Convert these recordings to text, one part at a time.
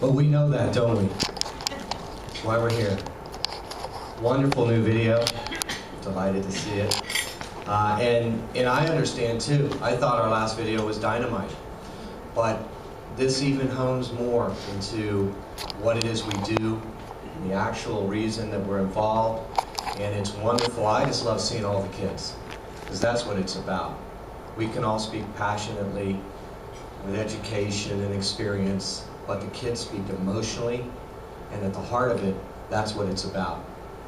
But we know that, don't we? That's why we're here. Wonderful new video. Delighted to see it. And I understand too. I thought our last video was dynamite. But this even hones more into what it is we do, the actual reason that we're involved. And it's wonderful. I just love seeing all the kids, because that's what it's about. We can all speak passionately with education and experience, but the kids speak emotionally, and at the heart of it, that's what it's about.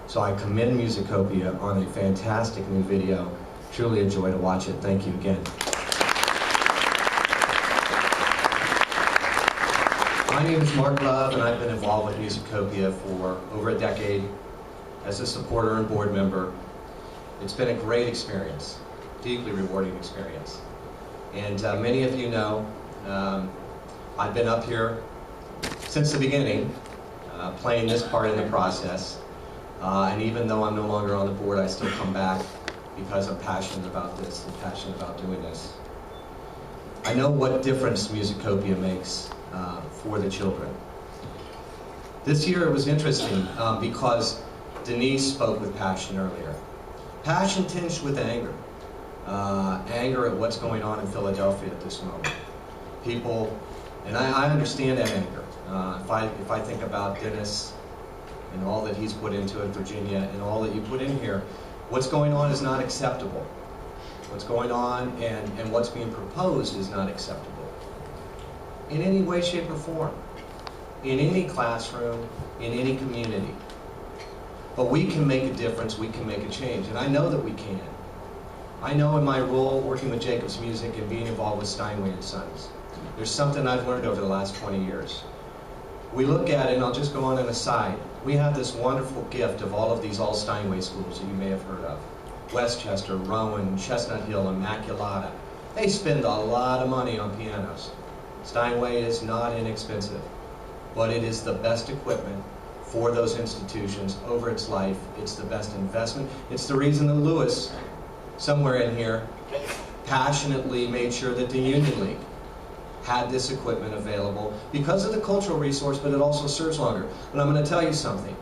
So I commend Musicopia on a fantastic new video. Truly a joy to watch it. Thank you again. My name is Mark Love, and I've been involved with Musicopia for over a decade as a supporter and board member. It's been a great experience, deeply rewarding experience. And many of you know, I've been up here since the beginning, playing this part in the process. And even though I'm no longer on the board, I still come back because I'm passionate about this and passionate about doing this. I know what difference Musicopia makes for the children. This year it was interesting because Denise spoke with passion earlier. Passion tinged with anger. Anger at what's going on in Philadelphia at this moment. People, and I understand that anger. If I think about Dennis and all that he's put into it, Virginia, and all that you put in here, what's going on is not acceptable. What's going on and what's being proposed is not acceptable. In any way, shape, or form. In any classroom, in any community. But we can make a difference, we can make a change, and I know that we can. I know in my role working with Jacobs Music and being involved with Steinway & Sons, there's something I've learned over the last 20 years. We look at it, and I'll just go on an aside, we have this wonderful gift of all of these all Steinway schools that you may have heard of. Westchester, Rowan, Chestnut Hill, Immaculata. They spend a lot of money on pianos. Steinway is not inexpensive, but it is the best equipment for those institutions over its life. It's the best investment. It's the reason that Lewis, somewhere in here, passionately made sure that the Union League had this equipment available because of the cultural resource, but it also serves longer. But I'm going to tell you something.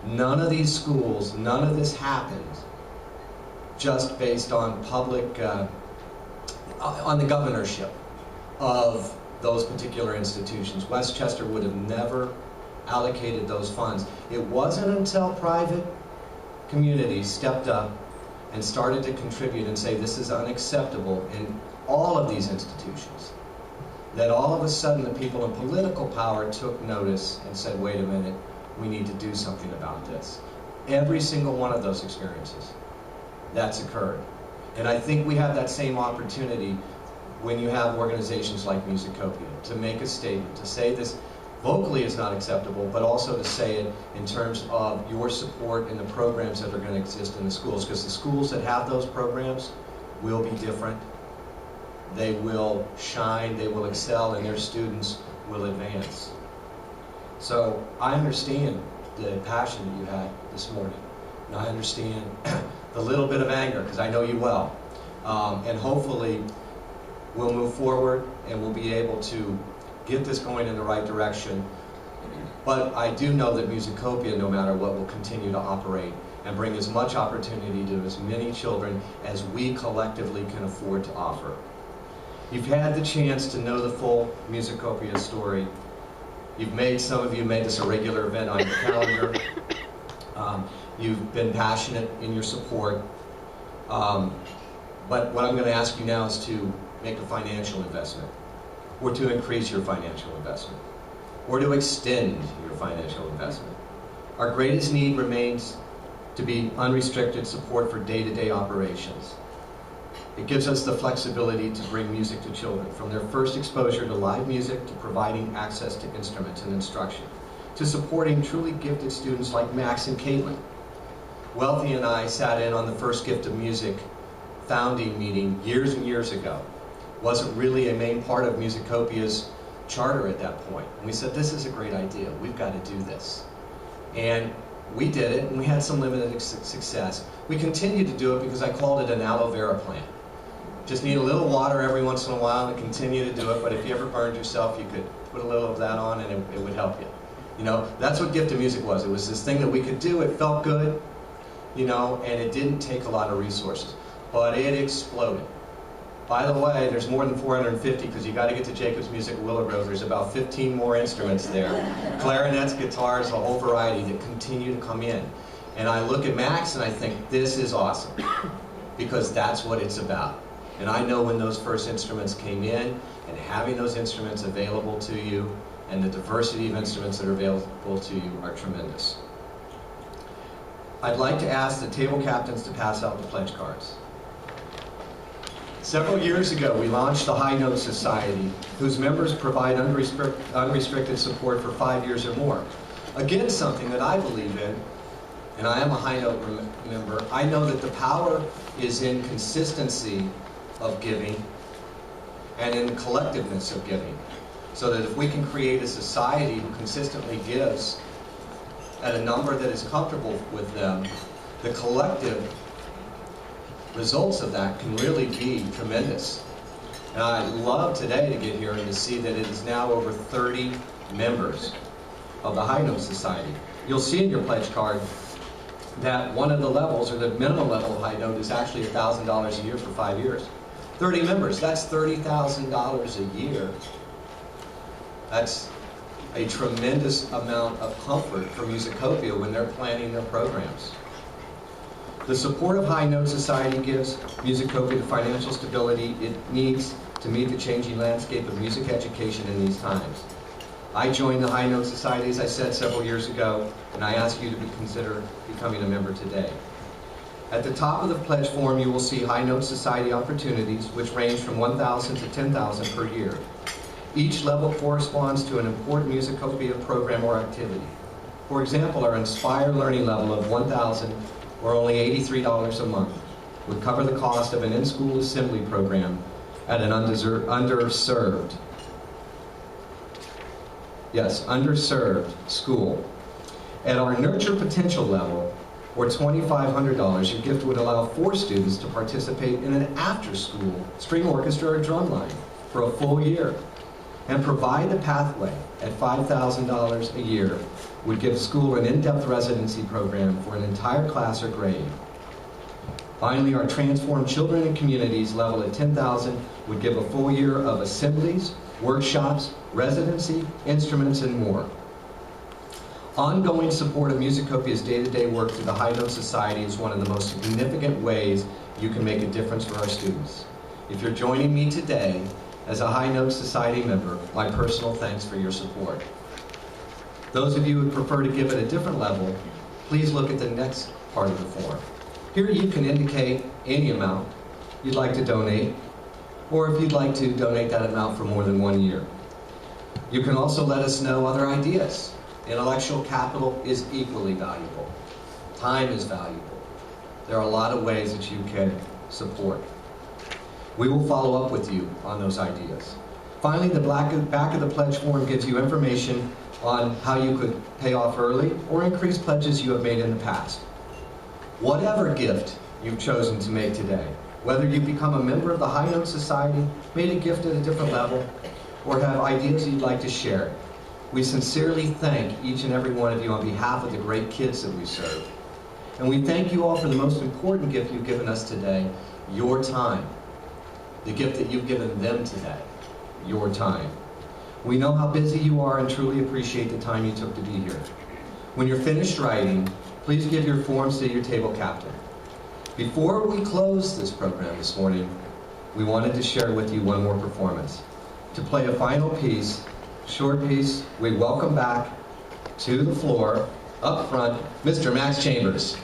None of these schools, none of this happened just based on public, on the governorship of those particular institutions. Westchester would have never allocated those funds. It wasn't until private communities stepped up and started to contribute and say this is unacceptable in all of these institutions, that all of a sudden the people in political power took notice and said, wait a minute, we need to do something about this. Every single one of those experiences, that's occurred. And I think we have that same opportunity when you have organizations like Musicopia to make a statement, to say this vocally is not acceptable, but also to say it in terms of your support in the programs that are going to exist in the schools, because the schools that have those programs will be different. They will shine, they will excel, and their students will advance. So I understand the passion that you had this morning, and I understand the little bit of anger, because I know you well. And hopefully we'll move forward and we'll be able to get this going in the right direction. But I do know that Musicopia, no matter what, will continue to operate and bring as much opportunity to as many children as we collectively can afford to offer. You've had the chance to know the full Musicopia story. Some of you made this a regular event on your calendar. You've been passionate in your support. But what I'm going to ask you now is to make a financial investment, or to increase your financial investment, or to extend your financial investment. Our greatest need remains to be unrestricted support for day-to-day operations. It gives us the flexibility to bring music to children, from their first exposure to live music, to providing access to instruments and instruction, to supporting truly gifted students like Max and Caitlin. Wealthy and I sat in on the first Gift of Music founding meeting years and years ago. Wasn't really a main part of Musicopia's charter at that point. And we said, this is a great idea, we've got to do this. And we did it, and we had some limited success. We continued to do it because I called it an aloe vera plant. Just need a little water every once in a while to continue to do it, but if you ever burned yourself, you could put a little of that on and it would help you. You know, that's what Gift of Music was. It was this thing that we could do, it felt good, you know, and it didn't take a lot of resources. But it exploded. By the way, there's more than 450 because you got to get to Jacobs Music Willow Grove. There's about 15 more instruments there. Clarinets, guitars, a whole variety that continue to come in. And I look at Max and I think, this is awesome, because that's what it's about. And I know when those first instruments came in, and having those instruments available to you, and the diversity of instruments that are available to you are tremendous. I'd like to ask the table captains to pass out the pledge cards. Several years ago, we launched the High Note Society, whose members provide unrestricted support for 5 years or more. Again, something that I believe in, and I am a High Note member. I know that the power is in consistency of giving and in the collectiveness of giving. So that if we can create a society who consistently gives at a number that is comfortable with them, the collective results of that can really be tremendous. And I love today to get here and to see that it is now over 30 members of the High Note Society. You'll see in your pledge card that one of the levels, or the minimum level of High Note, is actually $1,000 a year for 5 years. 30 members, that's $30,000 a year. That's a tremendous amount of comfort for Musicopia when they're planning their programs. The support of High Note Society gives Musicopia the financial stability it needs to meet the changing landscape of music education in these times. I joined the High Note Society, as I said, several years ago, and I ask you to consider becoming a member today. At the top of the pledge form, you will see High Note Society opportunities, which range from $1,000 to $10,000 per year. Each level corresponds to an important Musicopia program or activity. For example, our Inspire Learning level of $1,000, or only $83 a month, would cover the cost of an in-school assembly program at an underserved school. At our Nurture Potential level, or $2,500, your gift would allow 4 students to participate in an after-school string orchestra or drumline for a full year. And Provide the Pathway at $5,000 a year would give school an in-depth residency program for an entire class or grade. Finally, our Transform Children and Communities level at $10,000 would give a full year of assemblies, workshops, residency, instruments, and more. Ongoing support of Musicopia's day-to-day work through the High Note Society is one of the most significant ways you can make a difference for our students. If you're joining me today as a High Note Society member, my personal thanks for your support. Those of you who would prefer to give at a different level, please look at the next part of the form. Here you can indicate any amount you'd like to donate, or if you'd like to donate that amount for more than 1 year. You can also let us know other ideas. Intellectual capital is equally valuable. Time is valuable. There are a lot of ways that you can support. We will follow up with you on those ideas. Finally, the back of the pledge form gives you information on how you could pay off early or increase pledges you have made in the past. Whatever gift you've chosen to make today, whether you become a member of the High Note Society, made a gift at a different level, or have ideas you'd like to share, we sincerely thank each and every one of you on behalf of the great kids that we serve. And we thank you all for the most important gift you've given us today, your time. The gift that you've given them today, your time. We know how busy you are and truly appreciate the time you took to be here. When you're finished writing, please give your forms to your table captain. Before we close this program this morning, we wanted to share with you one more performance. To play a final piece, short piece, we welcome back to the floor, up front, Mr. Max Chambers.